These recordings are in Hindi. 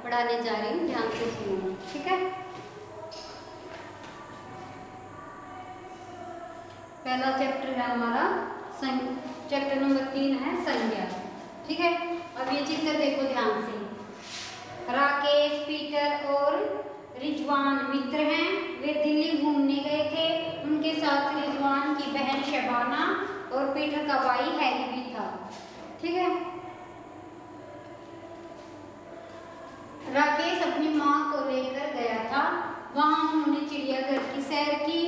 पढ़ाने जा रही हूँ, ध्यान से सुनो, ठीक है। पहला चैप्टर है हमारा चैप्टर नंबर 3 है संज्ञा, ठीक है। अब ये चित्र देखो ध्यान से। राकेश, पीटर और रिजवान मित्र हैं। वे दिल्ली घूमने गए थे। उनके साथ रिजवान की बहन शबाना और पीटर का भाई हैरी भी था, ठीक है। राकेश अपनी माँ को लेकर गया था। वहाँ उन्होंने चिड़ियाघर की सैर की।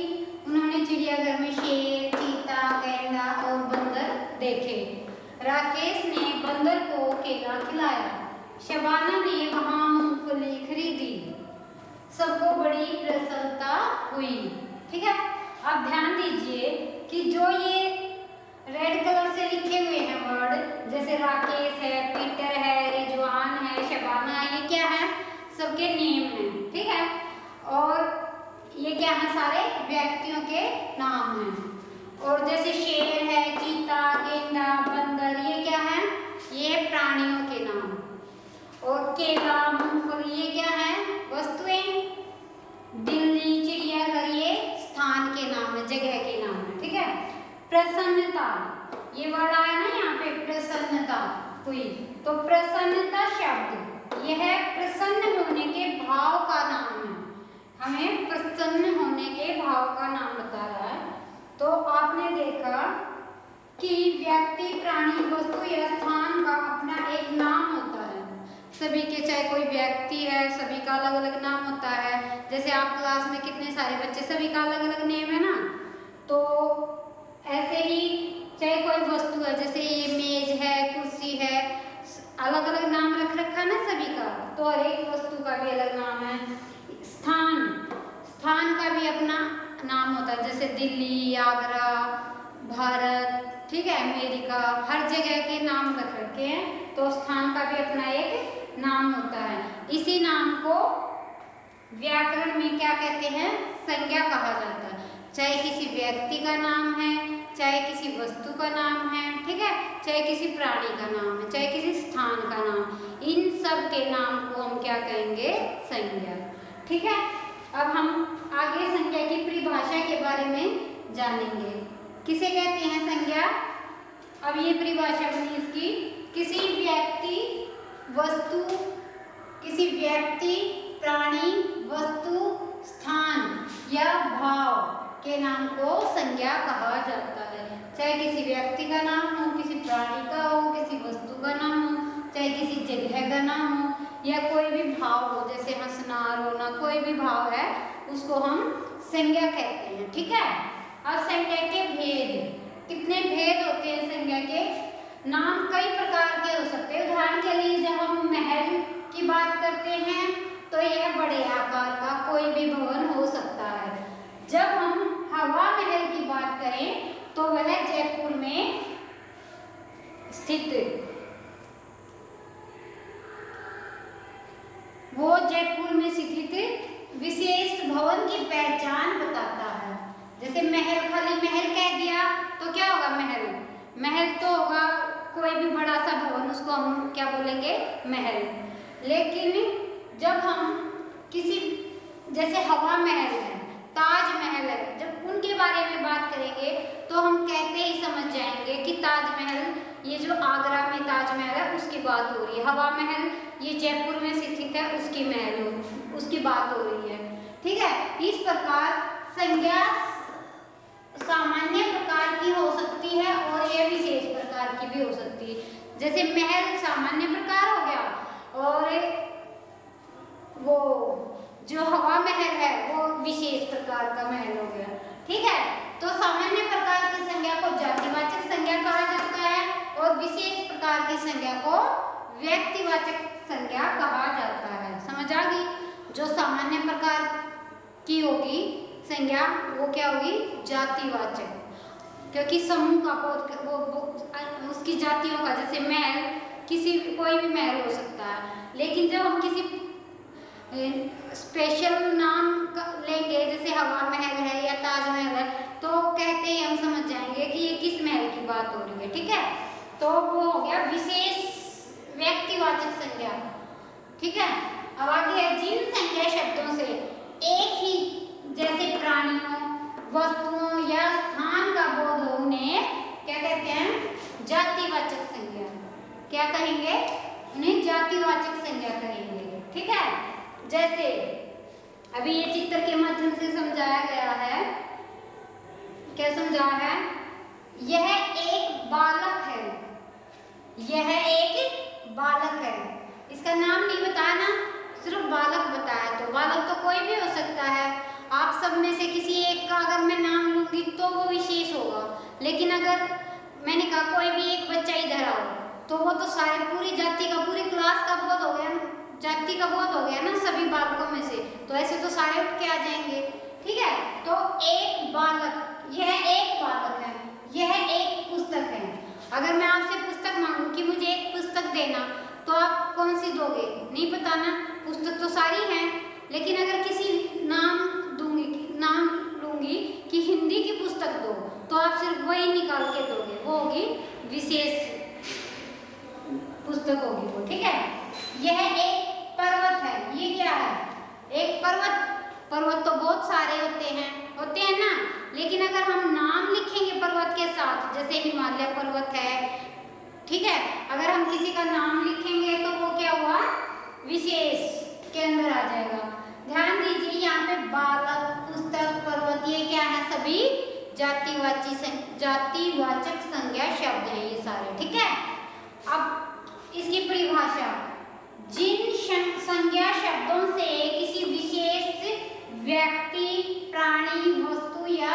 उन्होंने चिड़ियाघर में शेर, चीता, गैंडा और बंदर देखे। राकेश ने बंदर को केला खिलाया। शबाना ने वहाँ मूंगफली खरीदी। सबको बड़ी प्रसन्नता हुई, ठीक है। अब ध्यान दीजिए कि जो ये रेड कलर से लिखे हुए हैं वर्ड, जैसे राकेश है, पीटर है, रिजवान है, शबाना है, ये क्या है? सबके नेम हैं, ठीक है। और ये क्या है? सारे व्यक्तियों के नाम हैं। और जैसे शेर है, चीता, गेंडा, बंदर, ये क्या है? ये प्राणियों के नाम। और केला, मूंगफली, ये क्या है? वस्तुएं। दिल्ली, चिड़ियाघर, ये स्थान के नाम है, जगह के नाम है, ठीक है। प्रसन्नता, ये वर्ड आया ना यहाँ पे, प्रसन्नता हुई, तो प्रसन्नता शब्द यह प्रसन्न होने के भाव का नाम है। हमें प्रसन्न होने के भाव का नाम बता रहा है। तो आपने देखा कि व्यक्ति, प्राणी, वस्तु या स्थान का अपना एक नाम होता है। सभी के, चाहे कोई व्यक्ति है, सभी का अलग अलग नाम होता है। जैसे आप क्लास में कितने सारे बच्चे, सभी का अलग अलग नेम है ना। तो ऐसे ही चाहे कोई वस्तु है, जैसे ये मेज है, कुर्सी है, अलग अलग नाम रख रखा है ना सभी का, तो हर एक वस्तु का भी अलग नाम है। स्थान का भी अपना नाम होता है, जैसे दिल्ली, आगरा, भारत, ठीक है, अमेरिका, हर जगह के नाम रख रखे हैं। तो स्थान का भी अपना एक नाम होता है। इसी नाम को व्याकरण में क्या कहते हैं? संज्ञा कहा जाता है। चाहे किसी व्यक्ति का नाम है, चाहे किसी वस्तु का नाम है, ठीक है, चाहे किसी प्राणी का नाम है, चाहे किसी स्थान का नाम, इन सब के नाम को हम क्या कहेंगे? संज्ञा, ठीक है। अब हम आगे संज्ञा की परिभाषा के बारे में जानेंगे। किसे कहते हैं संज्ञा? अब ये परिभाषा बनी इसकी, किसी व्यक्ति, प्राणी, वस्तु, स्थान या भाव के नाम को संज्ञा कहा जाता है। चाहे किसी व्यक्ति का नाम हो, किसी प्राणी का हो, किसी वस्तु का नाम हो, चाहे किसी जगह का नाम हो, या कोई भी भाव हो, जैसे हंसना, रोना, कोई भी भाव है, उसको हम संज्ञा कहते हैं, ठीक है। और संज्ञा के भेद, कितने भेद होते हैं संज्ञा के? नाम कई प्रकार के हो सकते हैं। उदाहरण के लिए जब हम महल की बात करते हैं तो यह बड़े आकार का कोई भी भवन हो सकता है। जब हम हवा महल की बात करें तो वह जयपुर में स्थित, वो जयपुर में स्थित विशेष भवन की पहचान बताता है। जैसे महल, खाली महल कह दिया तो क्या होगा? महल, महल तो होगा कोई भी बड़ा सा भवन, उसको हम क्या बोलेंगे? महल। लेकिन जब हम किसी, जैसे हवा महल है, ताजमहल है, जब उनके बारे में बात करेंगे तो हम कहते ही समझ जाएंगे कि ताजमहल, ये जो आगरा में ताजमहल है उसकी बात हो रही है। हवा महल ये जयपुर में स्थित है, उसकी महल हो, उसकी बात हो रही है, ठीक है। इस प्रकार संज्ञा सामान्य प्रकार की हो सकती है और यह विशेष प्रकार की भी हो सकती है। जैसे महल सामान्य प्रकार हो गया, और वो जो हवा महल है वो विशेष प्रकार का महल हो गया, ठीक है। तो सामान्य प्रकार की संज्ञा को जातिवाचक संज्ञा कहा जाता है और विशेष प्रकार की संज्ञा को व्यक्तिवाचक संज्ञा कहा जाता है। समझ आ गई? जो सामान्य प्रकार की होगी संज्ञा वो क्या होगी? जातिवाचक, क्योंकि समूह का वो उसकी जातियों का, जैसे महल, किसी कोई भी महल हो सकता है। लेकिन जब हम किसी स्पेशल नाम लेंगे, जैसे हवा महल है या ताजमहल है, तो कहते ही हम समझ जाएंगे कि ये किस महल की बात हो रही है, ठीक है। तो वो हो गया विशेष व्यक्तिवाचक संज्ञा। ठीक है। अब आगे है जिन संज्ञा शब्दों से एक ही जैसे प्राणियों, वस्तुओं या स्थान का बोध हो उन्हें क्या कहते हैं? जातिवाचक संज्ञा। क्या कहेंगे? उन्हें जातिवाचक संज्ञा कहेंगे। ठीक है। जैसे अभी ये चित्र के माध्यम से समझाया गया है। क्या समझाया है? यह एक बालक है, यह एक बालक है। इसका नाम नहीं बताया ना, सिर्फ बालक बताया। तो बालक तो कोई भी हो सकता है। आप सब में से किसी एक का अगर मैं नाम लूंगी तो वो विशेष होगा, लेकिन अगर मैंने कहा कोई भी एक बच्चा इधर आओ तो वो तो सारे पूरी जाति का, पूरी क्लास का बोध हो गया, जाति का बोध हो गया ना सभी बालकों में से। तो ऐसे तो सारे उठ के आ जाएंगे। ठीक है। तो एक बालक, यह एक बालक है, यह एक पुस्तक है। अगर मैं आपसे पुस्तक मांगू कि मुझे एक पुस्तक देना, तो आप कौन सी दोगे? नहीं पता ना, पुस्तक तो सारी हैं। लेकिन अगर किसी नाम लूंगी कि हिंदी की पुस्तक दो, तो आप सिर्फ वही निकाल के दोगे, वो होगी विशेष पुस्तक होगी वो। ठीक है। यह एक पर्वत है। ये क्या है? एक पर्वत। पर्वत तो बहुत सारे होते हैं ना, लेकिन अगर हम नाम लिखेंगे पर्वत के साथ, जैसे हिमालय पर्वत है, ठीक है, अगर हम किसी का नाम लिखेंगे तो वो क्या हुआ? विशेष के अंदर आ जाएगा। ध्यान दीजिए यहाँ पे बालक, पुस्तक, पर्वत, ये क्या है? सभी जातिवाचक संज्ञा शब्द हैं ये सारे। ठीक है। अब इसकी परिभाषा, जिन संज्ञा शब्दों से किसी विशेष व्यक्ति, प्राणी, वस्तु या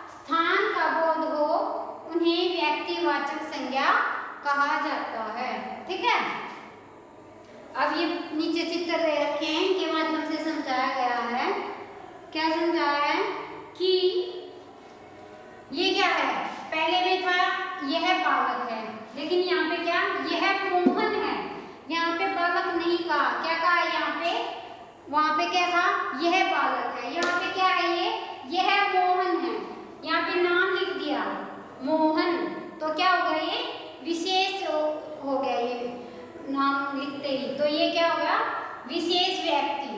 स्थान का बोध हो उन्हें व्यक्तिवाचक संज्ञा कहा जाता है। ठीक है। अब ये नीचे चित्र दे रखे हैं, इनके माध्यम से समझाया गया है। क्या समझाया है? कि ये क्या है? पहले में था यह बालक है, लेकिन यहाँ पे क्या? यह मोहन है। यहाँ पे बालक नहीं कहा, क्या कहा है यहाँ पे? वहां पे क्या था? यह बालक है। यहाँ पे क्या है? यह मोहन है। यहाँ पे नाम लिख दिया मोहन, तो क्या हो गया? ये विशेष हो गया, ये नाम लिखते ही। तो ये क्या हो गया? विशेष व्यक्ति।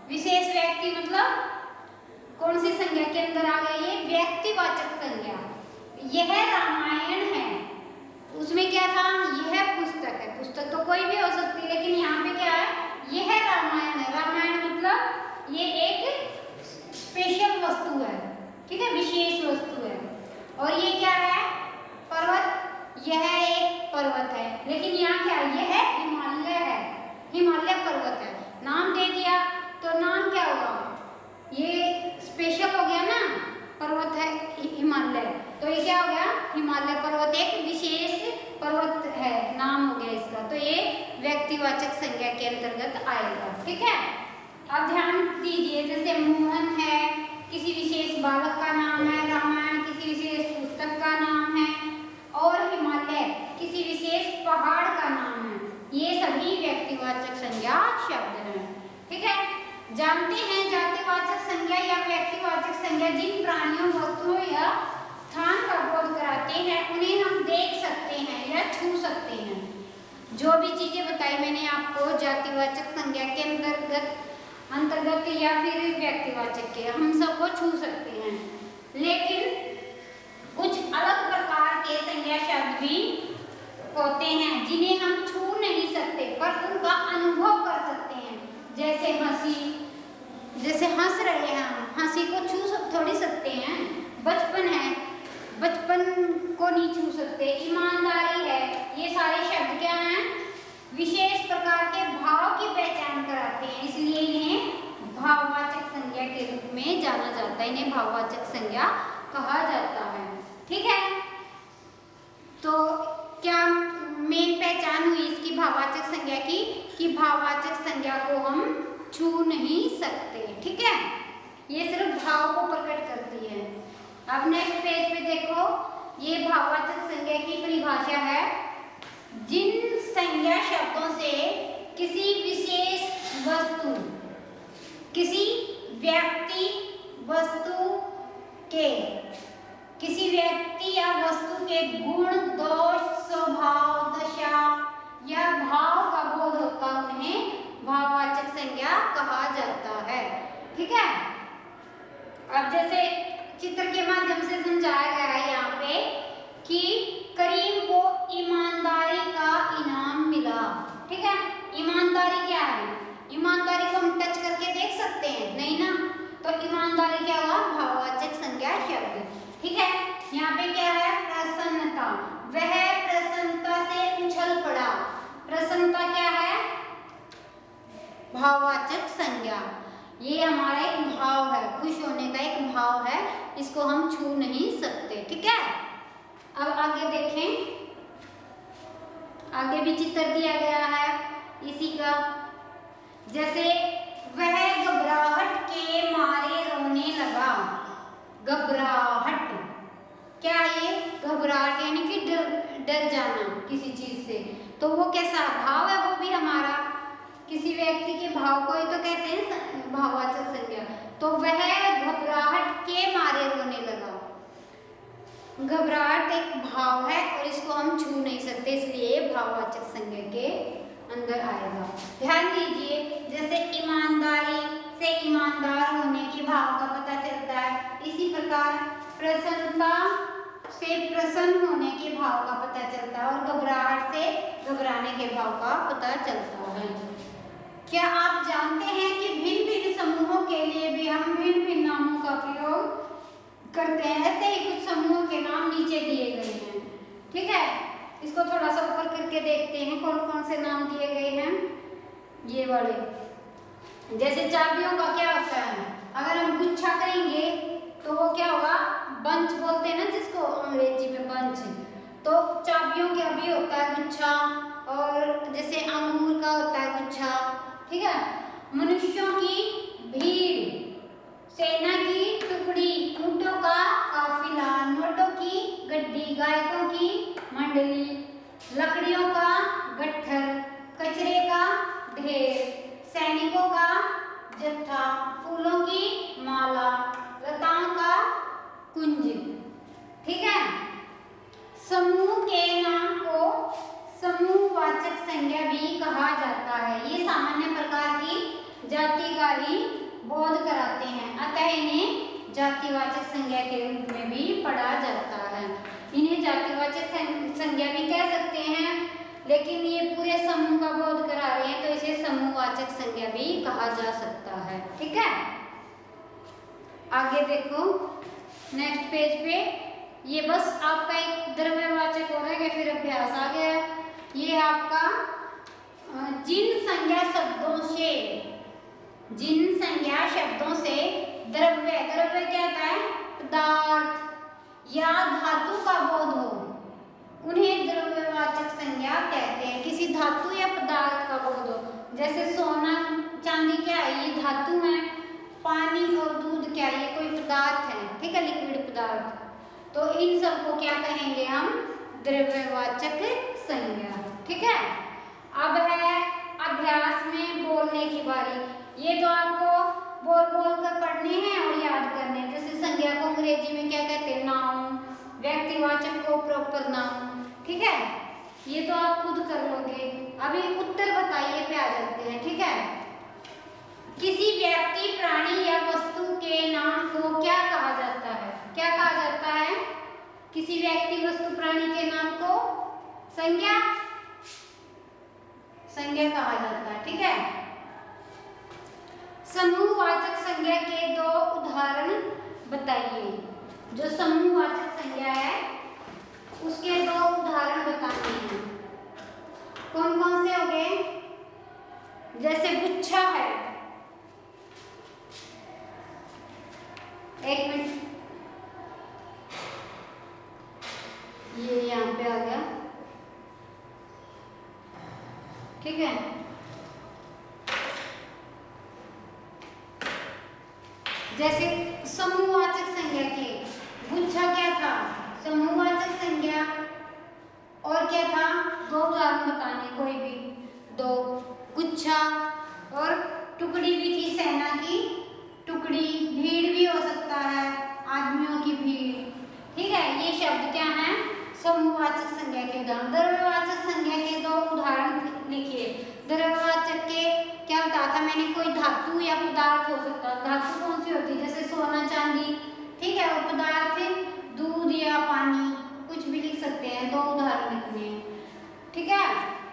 विशेष व्यक्ति मतलब कौन सी संज्ञा के अंदर आ गया? ये व्यक्तिवाचक संज्ञा। यह रामायण है, उसमें क्या था? यह पुस्तक है। पुस्तक तो कोई भी हो सकती है, लेकिन यहाँ पे क्या है? यह रामायण है। रामायण मतलब ये एक स्पेशल वस्तु है। ठीक है, विशेष वस्तु है। और ये क्या है? पर्वत। यह एक पर्वत है, लेकिन यहाँ क्या? यह हिमालय है, हिमालय पर्वत है। नाम दे दिया तो नाम क्या हुआ? ये स्पेशल हो गया ना, पर्वत है हिमालय, तो ये क्या हो गया? हिमालय पर्वत एक विशेष पर्वत है, नाम हो गया इसका। तो ये व्यक्तिवाचक संज्ञा के अंतर्गत आएगा। ठीक है। अब ध्यान दीजिए, जैसे मोहन है, किसी विशेष बालक का नाम है, रामायण किसी विशेष पुस्तक का नाम है, और हिमालय किसी विशेष पहाड़ का नाम है। ये सभी व्यक्तिवाचक संज्ञा शब्द हैं। ठीक है। जानते हैं जातिवाचक संज्ञा या व्यक्तिवाचक संज्ञा जिन प्राणियों, वस्तुओं या स्थान का बोध कराते हैं उन्हें हम देख सकते हैं या छू सकते हैं। जो भी चीजें बताई मैंने आपको जातिवाचक संज्ञा के अंतर्गत या फिर व्यक्तिवाचक के, हम सबको छू सकते हैं। लेकिन कुछ अलग प्रकार के संज्ञा शब्द भी होते हैं जिन्हें हम छू नहीं सकते पर उनका अनुभव कर सकते हैं। जैसे हंसी, जैसे हंस रहे हैं हम, हंसी को छू थोड़ी सकते हैं। बचपन है, बचपन को नहीं छू सकते। ईमानदारी है, ये सारे शब्द क्या हैं? विशेष प्रकार के भाव की पहचान कराते हैं, इसलिए इन्हें भाववाचक संज्ञा के रूप में जाना जाता है। इन्हें भाववाचक संज्ञा कहा जाता है। ठीक है। तो क्या मेन पहचान हुई इसकी भाववाचक संज्ञा की, कि भाववाचक संज्ञा को हम छू नहीं सकते। ठीक है। ये सिर्फ भाव को प्रकट करती है। अब नेक्स्ट पेज पे देखो, ये भाववाचक संज्ञा की परिभाषा है। जिन संज्ञा शब्दों से किसी विशेष वस्तु, किसी व्यक्ति, वस्तु के, किसी व्यक्ति या वस्तु के गुण, दोष, स्वभाव, दशा या भाव का बोध होता उन्हें भाव संज्ञा कहा जाता है। ठीक है, अब जैसे चित्र के माध्यम से समझाया गया है यहाँ पे कि करीम को ईमानदारी का इनाम मिला। ठीक है, ईमानदारी क्या है? ईमानदारी को हम टच करके देख सकते हैं? नहीं ना, तो ईमानदारी क्या हुआ? भाववाचक संज्ञा शब्द। ठीक है, यहाँ पे क्या है? प्रसन्नता, वह प्रसन्नता से उछल पड़ा। प्रसन्नता क्या है? भाववाचक संज्ञा। ये हमारा एक भाव है, खुश होने का एक भाव है, इसको हम छू नहीं सकते। ठीक है, अब आगे देखें, आगे भी चित्र दिया गया है इसी का। जैसे वह घबराहट के मारे रोने लगा। घबराहट क्या है? ये घबराहट यानी कि डर जाना किसी चीज से, तो वो कैसा भाव है? वो भी हमारा किसी व्यक्ति के भाव को ही तो कहते हैं भाववाचक संज्ञा। तो वह घबराहट के मारे रोने लगा। घबराहट एक भाव है और इसको हम छू नहीं सकते, इसलिए भाववाचक संज्ञा के अंदर आएगा। ध्यान दीजिए, जैसे ईमानदारी से ईमानदार होने के भाव का पता चलता है, इसी प्रकार प्रसन्नता से प्रसन्न होने के भाव का पता चलता है और घबराहट से घबराने के भाव का पता चलता है। क्या आप जानते हैं कि भिन्न भिन्न समूहों के लिए भी हम भिन्न भिन्न नामों का प्रयोग करते हैं? ऐसे ही कुछ समूहों के नाम नीचे दिए गए हैं। ठीक है, इसको थोड़ा सा ऊपर करके देखते हैं कौन कौन से नाम दिए गए हैं। ये वाले, जैसे चाबियों का क्या होता है? अगर हम गुच्छा करेंगे तो वो क्या होगा? बंच बोलते हैं ना जिसको अंग्रेजी में, बंच। तो चाबियों का भी होता है गुच्छा, और जैसे अंगूर का होता है गुच्छा। ठीक है, मनुष्यों की भीड़, सेना की टुकड़ी, ऊंटों का काफिला, नोटों की गड्डी, गायकों की मंडली, लकड़ियों का गट्ठर, कचरे का ढेर, सैनिकों का जत्था, फूलों की माला, लताओं का कुंज। ठीक है, समूह के नाम को समूहवाचक संज्ञा भी कहा जाता है। ये सामान्य प्रकार की जाति का ही बोध कराते हैं, अतः इन्हें जातिवाचक संज्ञा के रूप में भी पढ़ा जाता है। इन्हें जातिवाचक संज्ञा भी कह सकते हैं, लेकिन ये पूरे समूह का बोध करा रहे हैं तो इसे समूहवाचक संज्ञा भी कहा जा सकता है। ठीक है, आगे देखो नेक्स्ट पेज पे, ये बस आपका एक द्रव्यवाचक हो रहा है, फिर अभ्यास आ गया। ये आपका जिन संज्ञा शब्दों से, जिन संज्ञा शब्दों से द्रव्य, द्रव्य क्या होता है? पदार्थ या धातु का बोध हो, उन्हें द्रव्यवाचक संज्ञा कहते हैं। किसी धातु या पदार्थ का बोध हो, जैसे सोना चांदी क्या है? ये धातु है। पानी और दूध क्या है? ये कोई पदार्थ है। ठीक है, लिक्विड पदार्थ। तो इन सबको क्या कहेंगे हम? द्रव्यवाचक संज्ञा। ठीक है, अब है अभ्यास में बोलने की बारी। ये तो आपको बोल बोल कर पढ़ने हैं और याद करने हैं। जैसे संज्ञा को अंग्रेजी में क्या कहते हैं? नाउन। व्यक्तिवाचक को प्रॉपर नाउन। ठीक है, ये तो आप खुद कर लोगे। अभी उत्तर बताइए पे आ जाते हैं। ठीक है, किसी व्यक्ति, प्राणी या वस्तु के नाम को क्या कहा जाता है? क्या कहा जाता है? किसी व्यक्ति, वस्तु, प्राणी के नाम को संज्ञा, संज्ञा कहा जाता है। ठीक है, समूहवाचक संज्ञा के दो उदाहरण बताइए। जो समूहवाचक संज्ञा है उसके दो उदाहरण बताने हैं। कौन कौन से हो गए? जैसे गुच्छा है, एक मिनट, ये यहाँ पे आ गया। ठीक है, जैसे समूहवाचक संज्ञा के गुच्छा क्या था? समूहवाचक संज्ञा। और क्या था? दो उदाहरण बताने, कोई भी दो। गुच्छा और टुकड़ी भी थी, सेना की टुकड़ी। भीड़ भी हो सकता है, आदमियों की भीड़। ठीक है, ये शब्द क्या है? समूहवाचक संज्ञा के उदाहरण। द्रव्यवाचक संज्ञा के दो उदाहरण लिखिए। द्रव्यवाचक के क्या बताया था मैंने? कोई धातु या पदार्थ हो सकता है। धातु कौन सी होती है, जैसे सोना चांदी, ठीक है। और पदार्थ दूध या पानी, कुछ भी लिख सकते हैं। दो उदाहरण लिखने हैं, ठीक है।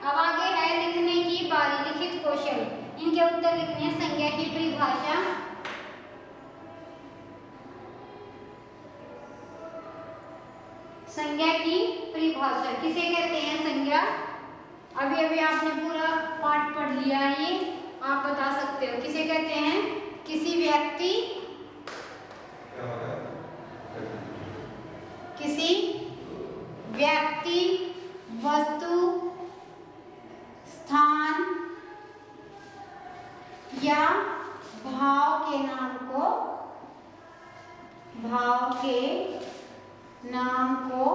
अब आगे है लिखने की बारी, लिखित कौशल। इनके उत्तर लिखने हैं। संज्ञा की परिभाषा, संज्ञा की परिभाषा किसे कहते हैं? संज्ञा अभी अभी आपने पूरा पाठ पढ़ लिया है, ये आप बता सकते हो किसे कहते हैं? किसी व्यक्ति, किसी व्यक्ति, वस्तु, स्थान या भाव के नाम को, भाव के नाम को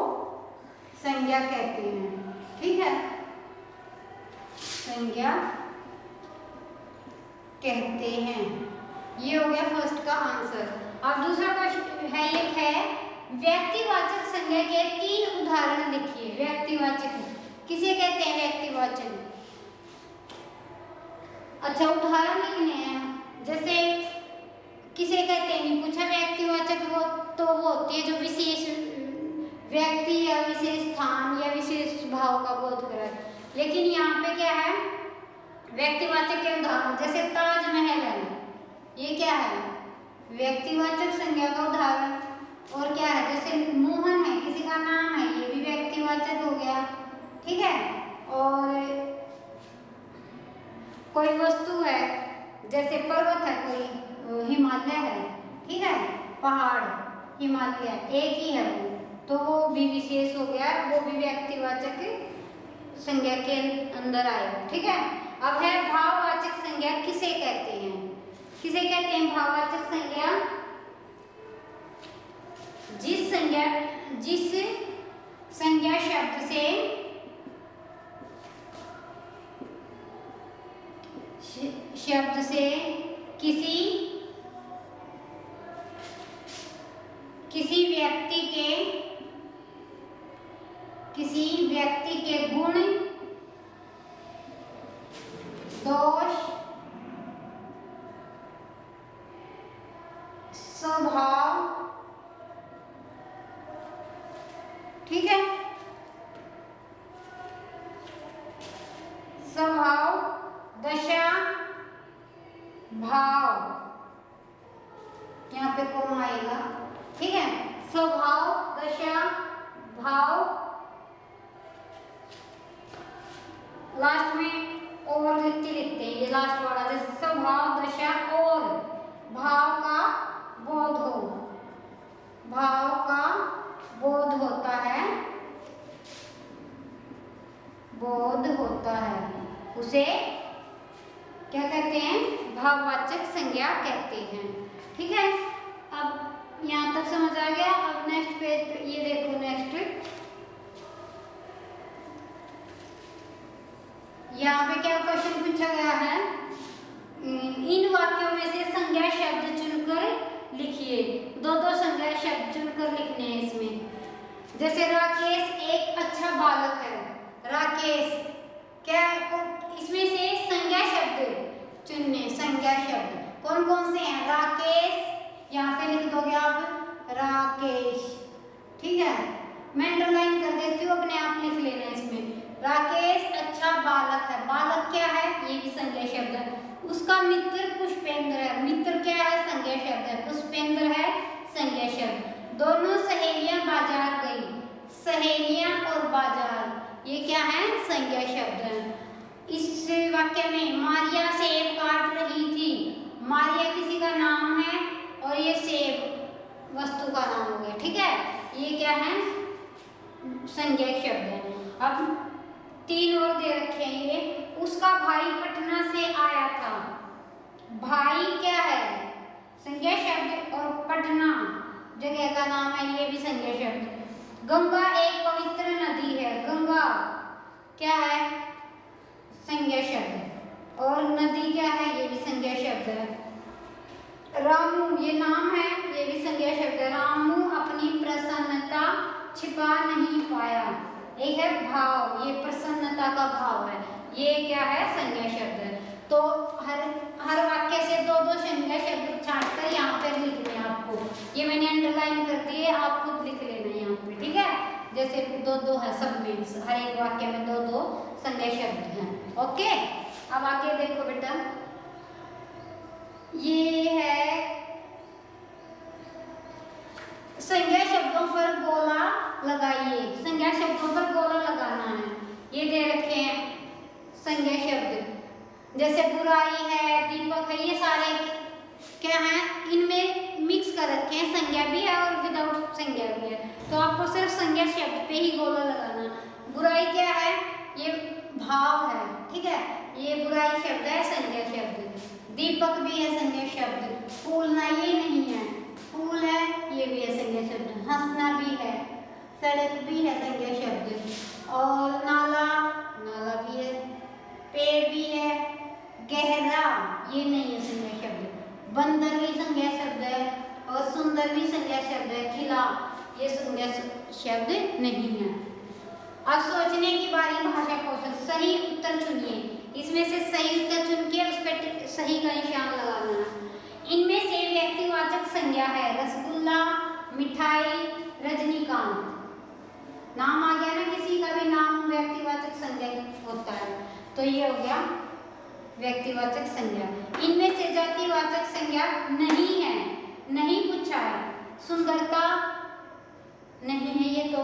संज्ञा कहते हैं, ठीक है। संज्ञा कहते हैं। ये हो गया फर्स्ट का आंसर। अब दूसरा क्वेश्चन है, एक है व्यक्तिवाचक संज्ञा के 3 उदाहरण लिखिए। व्यक्तिवाचक किसे कहते हैं? व्यक्तिवाचक, अच्छा उदाहरण लिखने हैं। जैसे किसे कहते हैं नहीं पूछा। व्यक्तिवाचक वो तो वो होती है जो विशेष व्यक्ति या विशेष स्थान या विशेष भाव का बोध करे। लेकिन यहाँ पे क्या है, व्यक्तिवाचक के उदाहरण, जैसे ताजमहल है, ये क्या है? व्यक्तिवाचक संज्ञा का उदाहरण। और क्या है, जैसे मोहन है, किसी का नाम है, ये भी व्यक्तिवाचक हो गया, ठीक है। और कोई वस्तु है, जैसे पर्वत है, कोई हिमालय है, ठीक है, पहाड़, हिमालय एक ही है वो, तो वो भी विशेष हो गया, वो भी व्यक्तिवाचक संज्ञा के अंदर आएगा, ठीक है। अब है भाववाचक संज्ञा किसे कहते हैं? किसे कहते हैं भाववाचक संज्ञा? जिस संज्ञा शब्द से किसी व्यक्ति के गुण, दोष, स्वभाव, ठीक है, स्वभाव, दशा, भाव, यहाँ पे कोमा आएगा, ठीक है। स्वभाव, दशा, भाव, लास्ट में और लिखते लिखते हैं, ये लास्ट वाला, जैसे स्वभाव, दशा और भाव का बोध हो, भाव का बोध होता है, बोध होता है, उसे क्या कहते हैं? भाववाचक संज्ञा कहते हैं, ठीक है। अब यहाँ तक समझ आ गया। अब नेक्स्ट पेज पे ये देखो, नेक्स्ट यहाँ पे क्या क्वेश्चन पूछा गया है? इन वाक्यों में से संज्ञा शब्द चुनकर लिखिए। दो दो संज्ञा शब्द चुनकर लिखने हैं इसमें। जैसे राकेश एक अच्छा बालक है, राकेश, क्या इसमें से संज्ञा शब्द चुनने। संज्ञा शब्द कौन कौन से हैं? राकेश, यहाँ पे लिख दोगे आप राकेश, ठीक है। मैं अंडरलाइन कर देती हूँ, अपने आप लिख लेना इसमें। राकेश अच्छा बालक है, बालक क्या है? ये भी संज्ञा शब्द है। उसका मित्र पुष्पेंद्र है, मित्र क्या है? संज्ञा शब्द है। पुष्पेंद्र है संज्ञा शब्द। दोनों सहेलियां बाजार गई, सहेलियां और बाजार, ये क्या है? संज्ञा शब्द है। इस वाक्य में मारिया सेब काट रही थी, मारिया किसी का नाम है और ये सेब वस्तु का नाम हो गया, ठीक है। ये क्या है? संज्ञा शब्द है। अब 3 और दे रखे हैं ये। उसका भाई पटना से आया था, भाई क्या है? संज्ञा शब्द, और पटना जगह का नाम है, ये भी संज्ञा शब्द। गंगा एक पवित्र नदी है, गंगा क्या है? संज्ञा शब्द। और नदी क्या है? ये भी संज्ञा शब्द है। रामू ये नाम है, ये भी संज्ञा शब्द है। रामू अपनी प्रसन्नता छिपा नहीं पाया। एक है भाव, ये प्रसन्नता का भाव है, ये क्या है? संज्ञा शब्द है। तो हर वाक्य से 2-2 आपको, ये मैंने अंडरलाइन कर दिए, आप खुद लिख लेना यहाँ पे, ठीक है। जैसे दो दो है सब में, हर एक वाक्य में दो दो संज्ञा शब्द हैं। ओके, अब आगे देखो बेटा, ये है संज्ञा शब्दों पर गोला लगाइए। संज्ञा शब्दों पर गोला लगाना है। ये दे रखे हैं संज्ञा शब्द, जैसे बुराई है, दीपक है, ये सारे क्या हैं, इनमें मिक्स कर रखे हैं, संज्ञा भी है और विदाउट संज्ञा भी है। तो आपको सिर्फ संज्ञा शब्द पे ही गोला लगाना। बुराई क्या है, ये भाव है, ठीक है, ये बुराई शब्द है संज्ञा शब्द। दीपक भी है संज्ञा शब्द। फूलना ये नहीं है, फूल है, ये भी है संज्ञा शब्द। हंसना भी है, सड़क भी है संज्ञा शब्द। और नाला, नाला भी है, पेड़ भी है, गहरा ये नहीं है संज्ञा शब्द। बंदर भी संज्ञा शब्द है और सुंदर भी संज्ञा शब्द है। खिला ये संज्ञा शब्द नहीं है। अब सोचने की बारी, भाषा कौशल। सही उत्तर चुनिए, इसमें से सही उत्तर चुन के उस पर सही का निशान लगाना। इनमें से व्यक्तिवाचक संज्ञा है रसगुल्ला, मिठाई, रजनीकांत। नाम आ गया ना, किसी का भी नाम व्यक्तिवाचक संज्ञा होता है, तो ये हो गया व्यक्तिवाचक संज्ञा। इनमें से जातिवाचक संज्ञा नहीं है, नहीं पूछा है। सुंदरता नहीं है, ये तो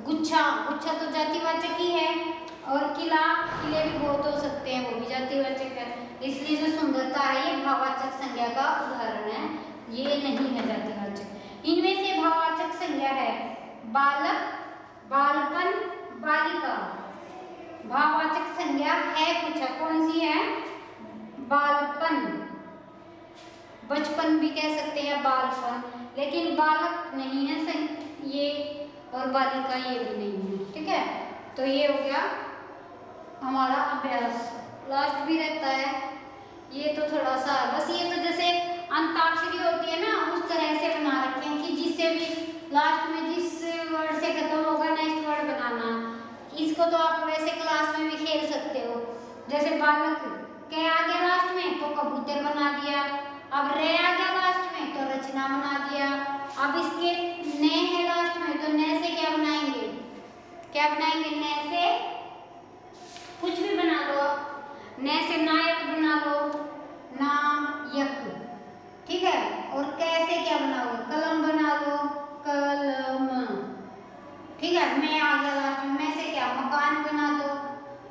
गुच्छा, गुच्छा तो जातिवाचक ही है। और किला, किले भी बहुत हो सकते हैं, वो भी जातिवाचक है। इसलिए जो सुंदरता है ये भाववाचक संज्ञा का उदाहरण है, ये नहीं है जातिवाचक। इनमें से भाववाचक संज्ञा है बालक, बालपन, बालिका। भाववाचक संज्ञा है पूछा, कौन सी है, बालपन। बचपन भी कह सकते हैं, बालपन, लेकिन बालक नहीं है ये, और बालिका ये भी नहीं है, ठीक है। तो ये हो गया हमारा अभ्यास। लास्ट भी रहता है, ये तो थोड़ा सा बस, ये तो जैसे अंताक्षरी होती है ना, उस तरह से बना रखे हैं कि जिससे भी लास्ट में जिस वर्ड से खत्म होगा नेक्स्ट वर्ड बनाना। इसको तो आप वैसे क्लास में भी खेल सकते हो। जैसे बालक के आ गया लास्ट में तो कबूतर बना दिया, अब रे आ गया लास्ट में तो रचना बना दिया। अब इसके ने है लास्ट में तो ने से क्या बनाएंगे, क्या बनाएंगे, ने से कुछ भी बना लो, ने से नायक बना लो, नायक, ठीक है। और कैसे क्या बनाओगे, कलम बना लो, कलम, ठीक है। मैं आ गया लास्ट में, मैं से क्या, मकान बना दो,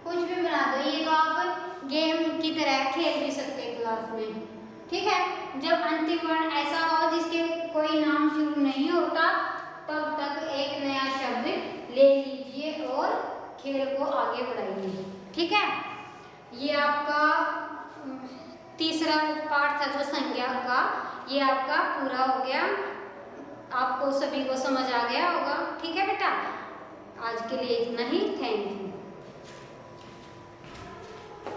कुछ भी बना दो। ये तो आप गेम की तरह खेल भी सकते हैं क्लास में, ठीक है। जब अंतिम वर्ण ऐसा हो जिसके कोई नाम शुरू नहीं होता, तब तक एक नया शब्द ले लीजिए और खेल को आगे बढ़ाइए, ठीक है। ये आपका तीसरा पार्ट था जो संज्ञा का, ये आपका पूरा हो गया। आपको सभी को समझ आ गया होगा, ठीक है बेटा। आज के लिए इतना ही, थैंक यू।